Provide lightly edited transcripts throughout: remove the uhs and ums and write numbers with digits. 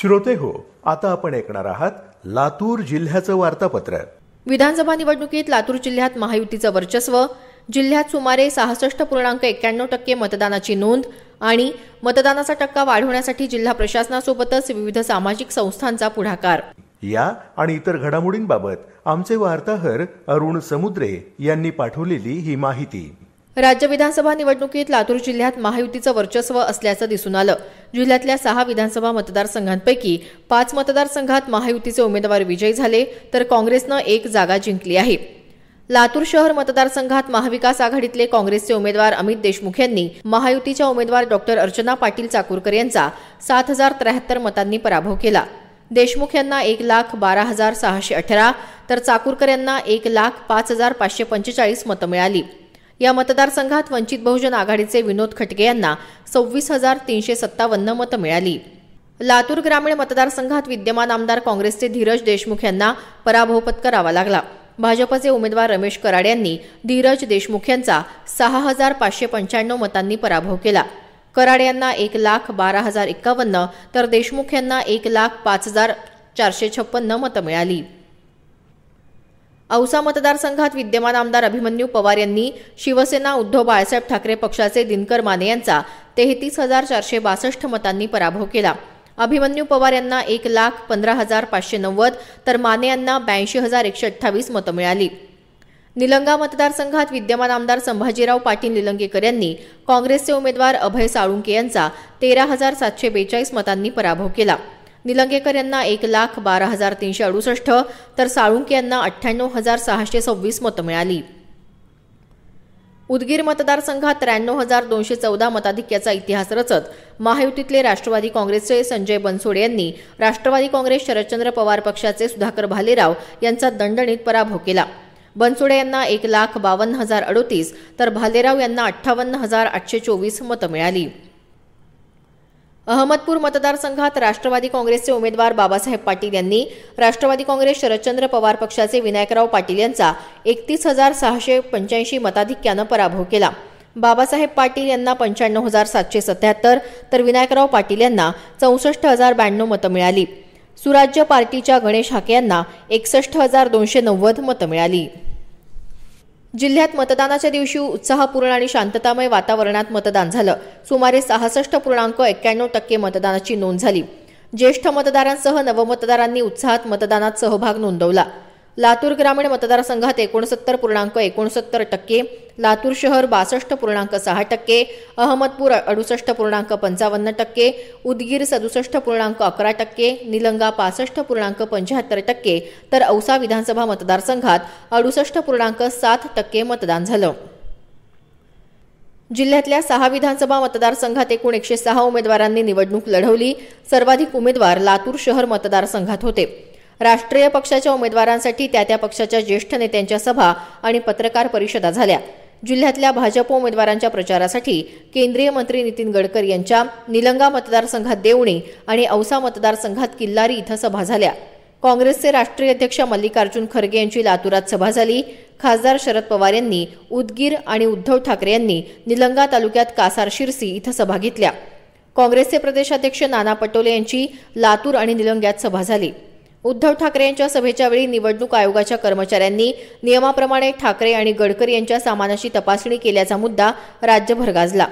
श्रोते हो, आता आपण ऐकणार आहात लातूर जिल्ह्याचं वार्तापत्र. विधानसभा निवडणुकीत लातूर जिल्ह्यात महायुतीचं वर्चस्व, जिल्ह्यात सुमारे 66.91% मतदानाची नोंद आणि मतदानाचा टक्का वाढवण्यासाठी जिल्हा प्रशासनासोबतच विविध सामाजिक संस्थांचा पुढाकार. या आणि इतर घडामोडींबाबत आमचे वार्ताहर अरुण समुद्रे यांनी पाठवलेली ही माहिती. राज्य विधानसभा निवडणुकीत लातूर जिल्ह्यात महायुतीचं वर्चस्व असल्याचं दिसून आलं. जिल्ह्यातल्या 6 विधानसभा मतदारसंघांपैकी 5 मतदारसंघात महायुतीचे उमेदवार विजयी झाले, तर काँग्रेसनं 1 जागा जिंकली आहे. लातूर शहर मतदारसंघात महाविकास आघाडीतले काँग्रेसचे उमेदवार अमित देशमुख यांनी महायुतीच्या उमेदवार डॉक्टर अर्चना पाटील चाकूरकर यांचा 7073 मतांनी पराभव केला. देशमुख यांना 1,12,618 तर चाकूरकर यांना 1,05,545 मतं मिळाली. या मतदारसंघात वंचित बहुजन आघाडीचे विनोद खटके यांना 26,357 मतं मिळाली. लातूर ग्रामीण मतदारसंघात विद्यमान आमदार काँग्रेसचे धीरज देशमुख यांना पराभव पत्करावा लागला. भाजपचे उमेदवार रमेश कराड यांनी धीरज देशमुख यांचा 6,595 मतांनी पराभव केला. कराड यांना 1,12,051 तर देशमुख यांना 1,05,456 मतं मिळाली. औसा मतदारसंघात विद्यमान आमदार अभिमन्यू पवार यांनी शिवसेना उद्धव बाळासाहेब ठाकरे पक्षाचे दिनकर माने यांचा 33,462 मतांनी पराभव केला. अभिमन्यू पवार यांना 1,15,590 तर माने यांना 82,128 मतं मिळाली. निलंगा मतदारसंघात विद्यमान आमदार संभाजीराव पाटील निलंगेकर यांनी काँग्रेसचे उमेदवार अभय साळुंके यांचा 13,742 मतांनी पराभव केला. निलंगेकर यांना 1,12,368 तर साळुंके यांना 98,626 मतं मिळाली. उदगीर मतदारसंघात 93,214 मताधिक्याचा इतिहास रचत महायुतीतले राष्ट्रवादी काँग्रेसचे संजय बनसोडे यांनी राष्ट्रवादी काँग्रेस शरदचंद्र पवार पक्षाचे सुधाकर भालेराव यांचा दणदणीत पराभव केला. बनसोडे यांना 1,52,038 तर भालेराव यांना 58,824 मतं मिळाली. अहमदपूर मतदारसंघात राष्ट्रवादी काँग्रेसचे उमेदवार बाबासाहेब पाटील यांनी राष्ट्रवादी काँग्रेस शरदचंद्र पवार पक्षाचे विनायकराव पाटील यांचा 31,685 मताधिक्यानं पराभव केला. बाबासाहेब पाटील यांना 95,777 तर विनायकराव पाटील यांना 64,092 मतं मिळाली. सुराज्य पार्टीच्या गणेश हाके यांना 61,290 मतं मिळाली. जिल्ह्यात मतदानाच्या दिवशी उत्साहपूर्ण आणि शांततामय वातावरणात मतदान झालं. सुमारे 66.91% मतदानाची नोंद झाली. ज्येष्ठ मतदारांसह नवमतदारांनी उत्साहात मतदानात सहभाग नोंदवला. लातूर ग्रामीण मतदारसंघात 69.69%, लातूर शहर 62.6%, अहमदपूर 68.55%, उदगीर 67.11%, निलंगा 65.75% तर औसा विधानसभा मतदारसंघात 68.7% मतदान झालं. जिल्ह्यातल्या 6 विधानसभा मतदारसंघात एकूण 106 उमेदवारांनी निवडणूक लढवली. सर्वाधिक उमेदवार लातूर शहर मतदारसंघात होते. राष्ट्रीय पक्षाच्या उमेदवारांसाठी त्या पक्षाच्या ज्येष्ठ नेत्यांच्या सभा आणि पत्रकार परिषदा झाल्या. जिल्ह्यातल्या भाजप उमेदवारांच्या प्रचारासाठी केंद्रीय मंत्री नितीन गडकरी यांच्या निलंगा मतदारसंघात देवणी आणि औसा मतदारसंघात किल्लारी इथं सभा झाल्या. काँग्रेसचे राष्ट्रीय अध्यक्ष मल्लिकार्जुन खरगे यांची लातूरात सभा झाली. खासदार शरद पवार यांनी उदगीर आणि उद्धव ठाकरे यांनी निलंगा तालुक्यात कासार शिरसी इथं सभा घेतल्या. काँग्रेसचे प्रदेशाध्यक्ष नाना पटोले यांची लातूर आणि निलंग्यात सभा झाली. उद्धव ठाकरे यांच्या सभेच्या वेळी निवडणूक आयोगाच्या कर्मचाऱ्यांनी नियमाप्रमाणे ठाकरे आणि गडकरी यांच्या सामानाची तपासणी केल्याचा मुद्दा राज्यभर गाजला.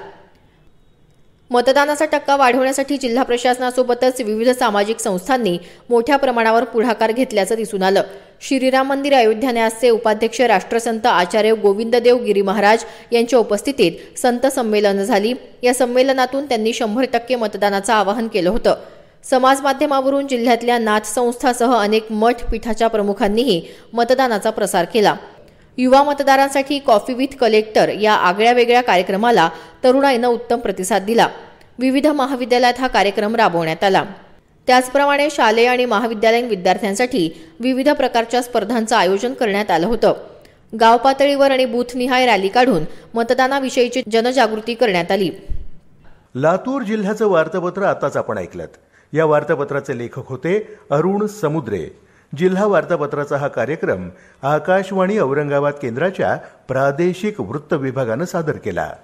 मतदानाचा टक्का वाढवण्यासाठी जिल्हा प्रशासनासोबतच विविध सामाजिक संस्थांनी मोठ्या प्रमाणावर पुढाकार घेतल्याचं दिसून आलं. श्रीराम मंदिर अयोध्या न्यासचे उपाध्यक्ष राष्ट्रसंत आचार्य गोविंददेव गिरी महाराज यांच्या उपस्थितीत संत संमेलन झाली. या संमेलनातून त्यांनी 100% मतदानाचं आवाहन केलं होतं. समाज माध्यमावरून जिल्ह्यातल्या नाथ संस्थासह अनेक मठ पीठाच्या प्रमुखांनीही मतदानाचा प्रसार केला. युवा मतदारांसाठी कॉफी विथ कलेक्टर या आगळ्या वेगळ्या कार्यक्रमाला तरुणाईनं उत्तम प्रतिसाद दिला. विविध महाविद्यालयात हा कार्यक्रम राबवण्यात आला. त्याचप्रमाणे शालेय आणि महाविद्यालयीन विद्यार्थ्यांसाठी विविध प्रकारच्या स्पर्धांचं आयोजन करण्यात आलं होतं. गाव पातळीवर आणि बूथनिहाय रॅली काढून मतदानाविषयीची जनजागृती करण्यात आली. लातूर जिल्ह्याचं वार्तापत्र आताच आपण ऐकलं. या वार्तापत्राचे लेखक होते अरुण समुद्रे. जिल्हा वार्तापत्राचा हा कार्यक्रम आकाशवाणी औरंगाबाद केंद्राच्या प्रादेशिक वृत्त विभागानं सादर केला.